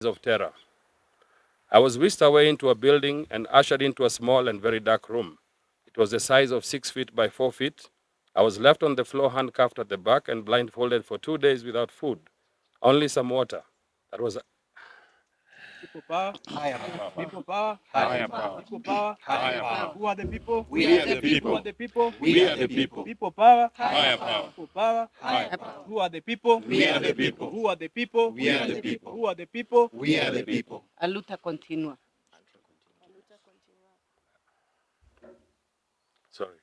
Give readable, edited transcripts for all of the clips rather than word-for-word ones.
of terror. I was whisked away into a building and ushered into a small and very dark room. It was the size of 6 feet by 4 feet. I was left on the floor handcuffed at the back and blindfolded for 2 days without food, only some water. That was People power. Higher power. People power. Higher power. People power. Higher power. Who are the people? We are the Who people. are the people? We are the people. People power. Higher power. People power. Higher power. Who are the people? We are the people. Who are the people? We are the people. Who are the people? We are the people. A luta continua. sorry.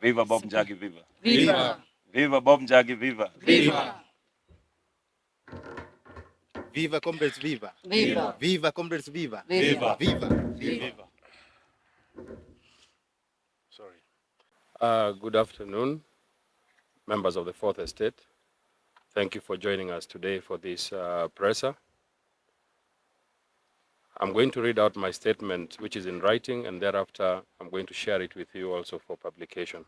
Viva Bob Njagi, viva. Viva! Viva Bob Njagi, viva. Viva! Viva comrades, viva. Viva! Viva comrades, viva. Viva! Viva. Viva. Sorry. Good afternoon, members of the Fourth Estate. Thank you for joining us today for this presser. I'm going to read out my statement, which is in writing, and thereafter I'm going to share it with you also for publication.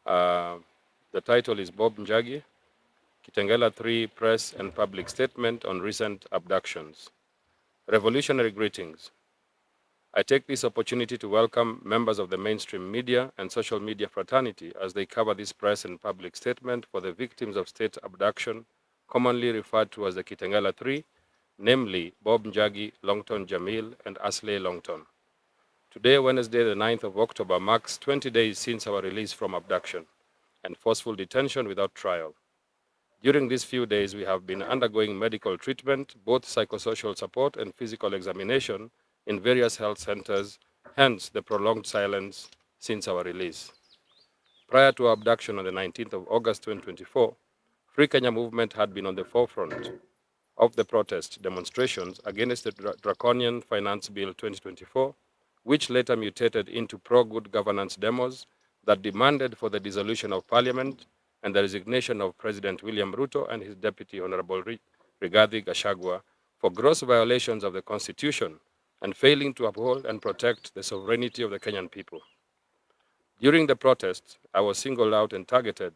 The title is Bob Njagi, Kitengela 3 Press and Public Statement on Recent Abductions. Revolutionary greetings. I take this opportunity to welcome members of the mainstream media and social media fraternity as they cover this press and public statement for the victims of state abduction, commonly referred to as the Kitengela 3, namely Bob Njagi, Longton Jamil, and Asley Longton. Today, Wednesday, the 9th of October, marks 20 days since our release from abduction and forceful detention without trial. During these few days, we have been undergoing medical treatment, both psychosocial support and physical examination in various health centers, hence the prolonged silence since our release. Prior to our abduction on the 19th of August 2024, Free Kenya movement had been on the forefront of the protest demonstrations against the draconian Finance Bill 2024, which later mutated into pro-good governance demos that demanded for the dissolution of parliament and the resignation of President William Ruto and his deputy, Honorable Rigathi Gachagua, for gross violations of the Constitution and failing to uphold and protect the sovereignty of the Kenyan people. During the protest, I was singled out and targeted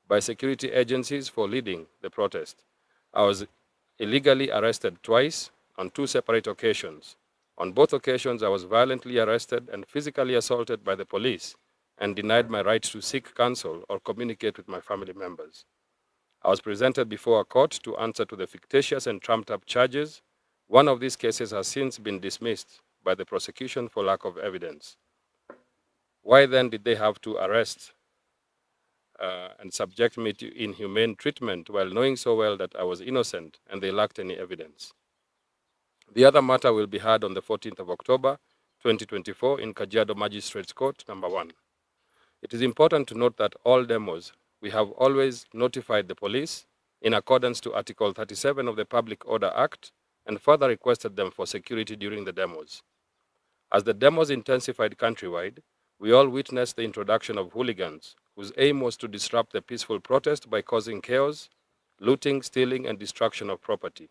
by security agencies for leading the protest. I was illegally arrested twice on 2 separate occasions. On both occasions, I was violently arrested and physically assaulted by the police and denied my right to seek counsel or communicate with my family members. I was presented before a court to answer to the fictitious and trumped-up charges. One of these cases has since been dismissed by the prosecution for lack of evidence. Why then did they have to arrest and subject me to inhumane treatment while knowing so well that I was innocent and they lacked any evidence? The other matter will be heard on the 14th of October, 2024 in Kajiado Magistrates Court, number 1. It is important to note that all demos, we have always notified the police in accordance to Article 37 of the Public Order Act and further requested them for security during the demos. As the demos intensified countrywide, we all witnessed the introduction of hooligans whose aim was to disrupt the peaceful protest by causing chaos, looting, stealing, and destruction of property.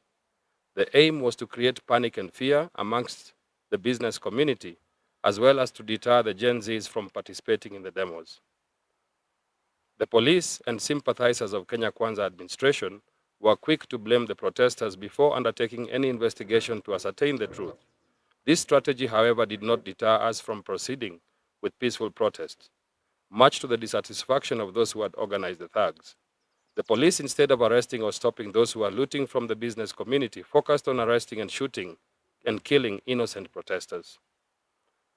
The aim was to create panic and fear amongst the business community, as well as to deter the Gen Zs from participating in the demos. The police and sympathizers of Kenya Kwanza administration were quick to blame the protesters before undertaking any investigation to ascertain the truth. This strategy, however, did not deter us from proceeding with peaceful protests, much to the dissatisfaction of those who had organized the thugs. The police, instead of arresting or stopping those who are looting from the business community, focused on arresting and shooting and killing innocent protesters.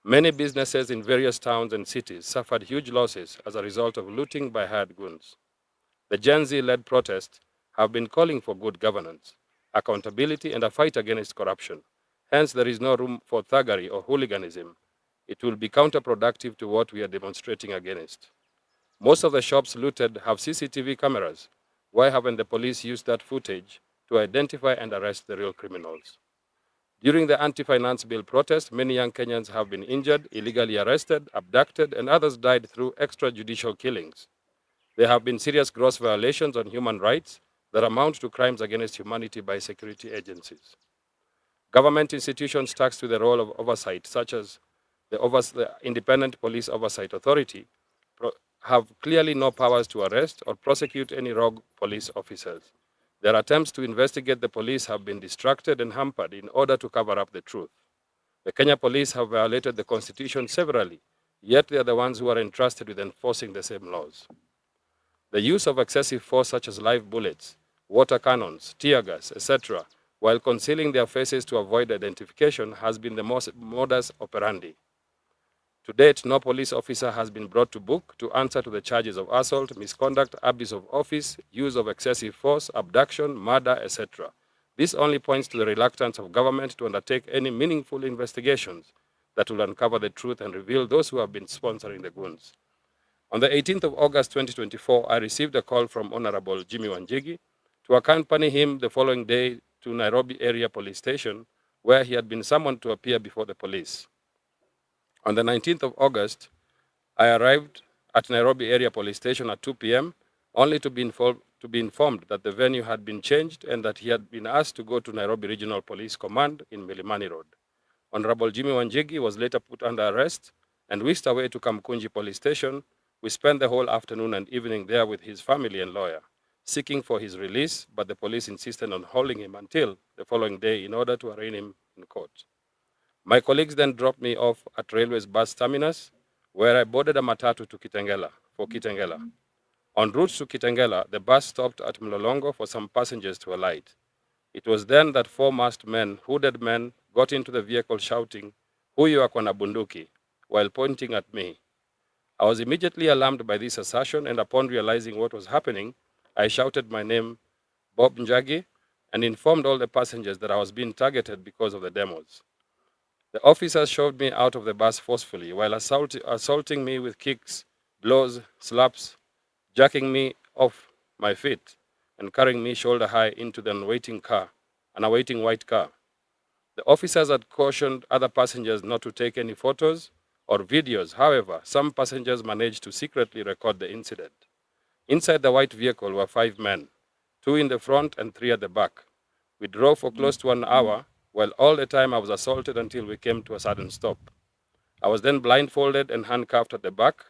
Many businesses in various towns and cities suffered huge losses as a result of looting by hired goons. The Gen Z-led protests have been calling for good governance, accountability, and a fight against corruption. Hence, there is no room for thuggery or hooliganism. It will be counterproductive to what we are demonstrating against. Most of the shops looted have CCTV cameras. Why haven't the police used that footage to identify and arrest the real criminals? During the anti-finance bill protest, many young Kenyans have been injured, illegally arrested, abducted, and others died through extrajudicial killings. There have been serious gross violations on human rights that amount to crimes against humanity by security agencies. Government institutions tasked with the role of oversight, such as the Independent Police Oversight Authority, have clearly no powers to arrest or prosecute any rogue police officers. Their attempts to investigate the police have been distracted and hampered in order to cover up the truth. The Kenya police have violated the constitution severally, yet they are the ones who are entrusted with enforcing the same laws. The use of excessive force such as live bullets, water cannons, tear gas, etc., while concealing their faces to avoid identification has been the modus operandi. To date, no police officer has been brought to book to answer to the charges of assault, misconduct, abuse of office, use of excessive force, abduction, murder, etc. This only points to the reluctance of government to undertake any meaningful investigations that will uncover the truth and reveal those who have been sponsoring the goons. On the 18th of August 2024, I received a call from Honorable Jimmy Wanjigi to accompany him the following day to Nairobi Area Police Station, where he had been summoned to appear before the police. On the 19th of August, I arrived at Nairobi Area Police Station at 2 p.m., only to be informed that the venue had been changed and that he had been asked to go to Nairobi Regional Police Command in Milimani Road. Honorable Jimmy Wanjigi was later put under arrest and whisked away to Kamkunji Police Station. We spent the whole afternoon and evening there with his family and lawyer, seeking for his release, but the police insisted on holding him until the following day in order to arraign him in court. My colleagues then dropped me off at Railway's bus terminus, where I boarded a matatu to Kitengela, for Kitengela. En route to Kitengela, the bus stopped at Mlolongo for some passengers to alight. It was then that four masked men, hooded men, got into the vehicle shouting, "Huyu ako na bunduki," while pointing at me. I was immediately alarmed by this assertion, and upon realizing what was happening, I shouted my name, Bob Njagi, and informed all the passengers that I was being targeted because of the demos. The officers shoved me out of the bus forcefully while assaulting me with kicks, blows, slaps, jacking me off my feet, and carrying me shoulder high into an awaiting white car. The officers had cautioned other passengers not to take any photos or videos. However, some passengers managed to secretly record the incident. Inside the white vehicle were 5 men, 2 in the front and 3 at the back. We drove for close to an hour, while all the time I was assaulted until we came to a sudden stop. I was then blindfolded and handcuffed at the back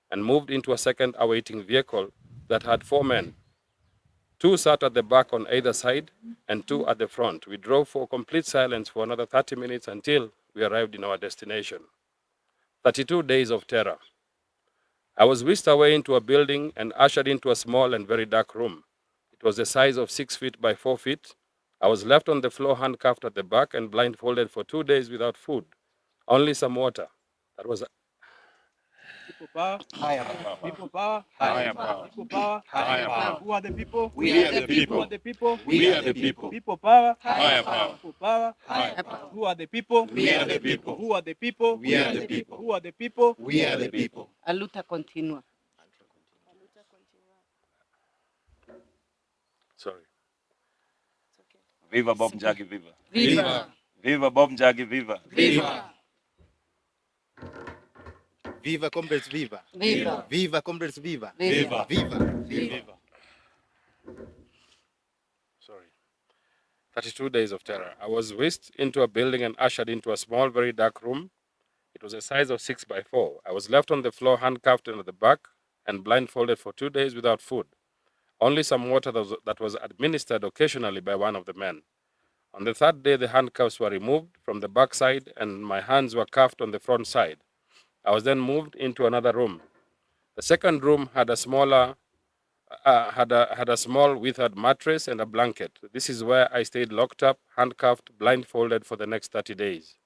and moved into a second awaiting vehicle that had 4 men. 2 sat at the back on either side and 2 at the front. We drove for complete silence for another 30 minutes until we arrived in our destination. 32 days of terror. I was whisked away into a building and ushered into a small and very dark room. It was the size of 6 feet by 4 feet. I was left on the floor handcuffed at the back and blindfolded for 2 days without food, only some water. That was People power. Higher power. People power. Higher power. People power. Higher power. Who are the people? We are the Who people. are the people? We are the people. People power. Higher power. People power. Higher power. Who are the people? We are the people. Who are the people? We are the people. Who are the people? We are the people. A luta continua. sorry. Viva Bob Njagi, viva. Viva! Viva Bob Njagi, viva. Viva! Viva comrades, viva. Viva! Viva comrades, viva. Viva! Viva. Viva. Sorry. 32 days of terror. I was whisked into a building and ushered into a small, very dark room. It was a size of 6 by 4. I was left on the floor, handcuffed at the back, and blindfolded for 2 days without food. Only some water that was administered occasionally by one of the men. On the 3rd day, the handcuffs were removed from the back side, and my hands were cuffed on the front side. I was then moved into another room. The second room had a small withered mattress and a blanket. This is where I stayed locked up, handcuffed, blindfolded for the next 30 days.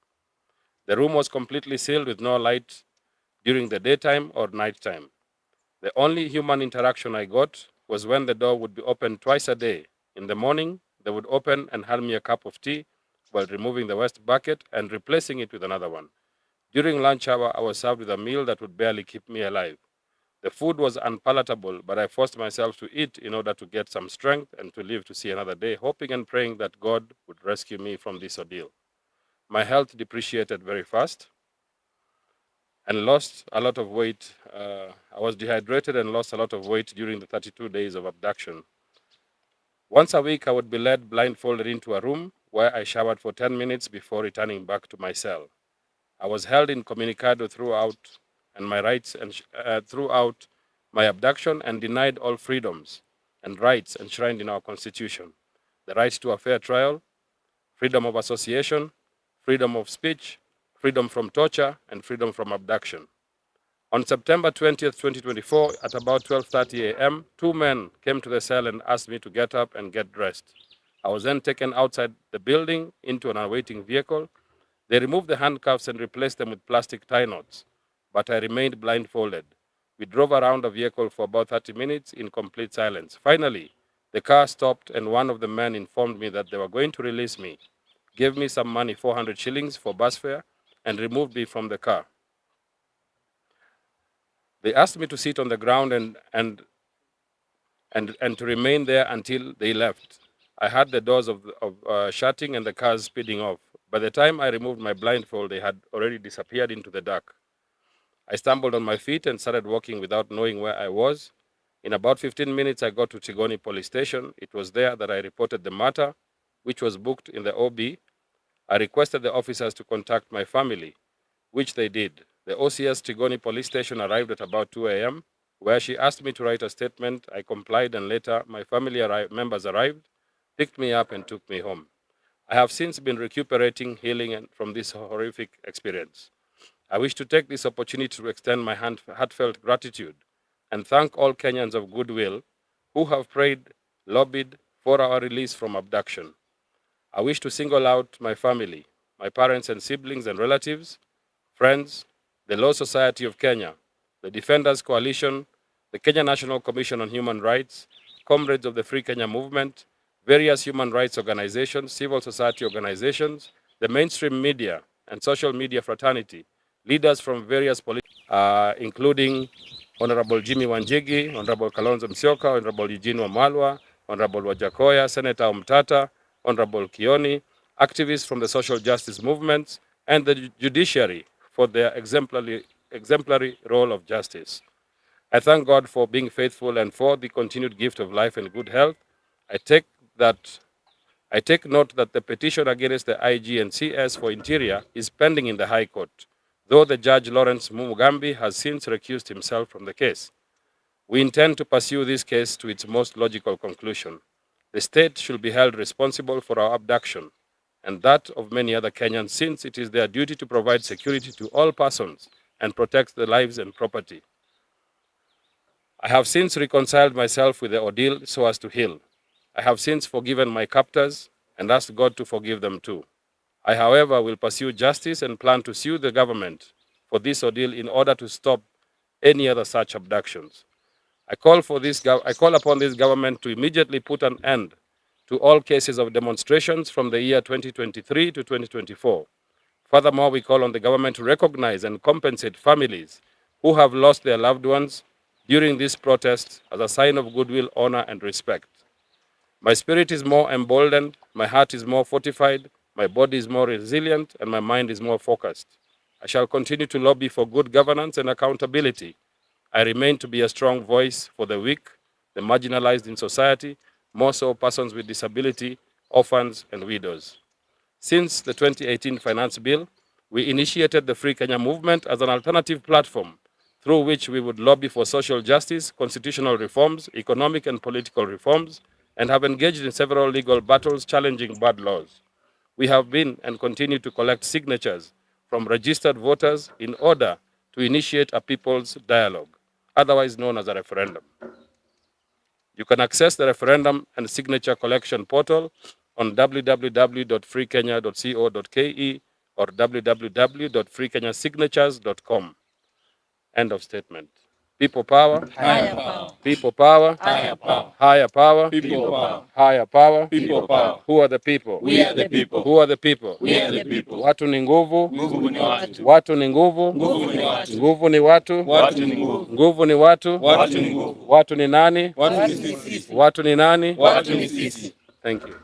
The room was completely sealed with no light during the daytime or nighttime. The only human interaction I got was when the door would be opened twice a day. In the morning, they would open and hand me a cup of tea while removing the waste bucket and replacing it with another one. During lunch hour, I was served with a meal that would barely keep me alive. The food was unpalatable, but I forced myself to eat in order to get some strength and to live to see another day, hoping and praying that God would rescue me from this ordeal. My health depreciated very fast and lost a lot of weight. I was dehydrated and lost a lot of weight during the 32 days of abduction. Once a week, I would be led blindfolded into a room where I showered for 10 minutes before returning back to my cell. I was held incommunicado throughout my abduction and denied all freedoms and rights enshrined in our Constitution: the right to a fair trial, freedom of association, freedom of speech, freedom from torture, and freedom from abduction. On September 20th, 2024, at about 12:30 a.m., two men came to the cell and asked me to get up and get dressed. I was then taken outside the building into an awaiting vehicle. They removed the handcuffs and replaced them with plastic tie knots, but I remained blindfolded. We drove around the vehicle for about 30 minutes in complete silence. Finally, the car stopped and one of the men informed me that they were going to release me, gave me some money, 400 shillings for bus fare, and removed me from the car. They asked me to sit on the ground and to remain there until they left. I heard the doors shutting and the cars speeding off. By the time I removed my blindfold, they had already disappeared into the dark. I stumbled on my feet and started walking without knowing where I was. In about 15 minutes, I got to Tigoni police station. It was there that I reported the matter, which was booked in the OB. I requested the officers to contact my family, which they did. The OCS Tigoni police station arrived at about 2 a.m., where she asked me to write a statement. I complied, and later my family members arrived, picked me up, and took me home. I have since been recuperating, healing from this horrific experience. I wish to take this opportunity to extend my heartfelt gratitude and thank all Kenyans of goodwill who have prayed, lobbied for our release from abduction. I wish to single out my family, my parents and siblings and relatives, friends, the Law Society of Kenya, the Defenders Coalition, the Kenya National Commission on Human Rights, comrades of the Free Kenya Movement, various human rights organizations, civil society organizations, the mainstream media and social media fraternity, leaders from various including Honorable Jimmy Wanjigi, Honorable Kalonzo Musyoka, Honorable Eugene Wamalwa, Honorable Wajakoya, Senator Umtata, Honorable Kioni, activists from the social justice movements, and the judiciary for their exemplary role of justice. I thank God for being faithful and for the continued gift of life and good health. I take note that the petition against the IG and CS for Interior is pending in the High Court, though the Judge Lawrence Mugambi has since recused himself from the case. We intend to pursue this case to its most logical conclusion. The state should be held responsible for our abduction and that of many other Kenyans, since it is their duty to provide security to all persons and protect their lives and property. I have since reconciled myself with the ordeal so as to heal. I have since forgiven my captors and asked God to forgive them too. I, however, will pursue justice and plan to sue the government for this ordeal in order to stop any other such abductions. I call upon this government to immediately put an end to all cases of demonstrations from the year 2023 to 2024. Furthermore, we call on the government to recognize and compensate families who have lost their loved ones during these protests as a sign of goodwill, honor, and respect. My spirit is more emboldened, my heart is more fortified, my body is more resilient, and my mind is more focused. I shall continue to lobby for good governance and accountability. I remain to be a strong voice for the weak, the marginalized in society, more so persons with disability, orphans, and widows. Since the 2018 Finance Bill, we initiated the Free Kenya Movement as an alternative platform through which we would lobby for social justice, constitutional reforms, economic and political reforms, and have engaged in several legal battles challenging bad laws. We have been and continue to collect signatures from registered voters in order to initiate a people's dialogue, otherwise known as a referendum. You can access the referendum and signature collection portal on www.freekenya.co.ke or www.freekenyasignatures.com. End of statement. People power. Higher power. People power. Higher power. Higher power. People power. Higher power. People power. Who are the people? We are the people. Who are the people? We are the people. Watu ni nguvu. Nguvu ni watu. Watu ni nguvu. Nguvu ni watu. Nguvu ni watu. Watu ni nguvu. Nguvu ni watu. Watu ni nguvu. Watu ni nani? Watu ni sisi. Watu ni nani? Watu ni sisi. Thank you.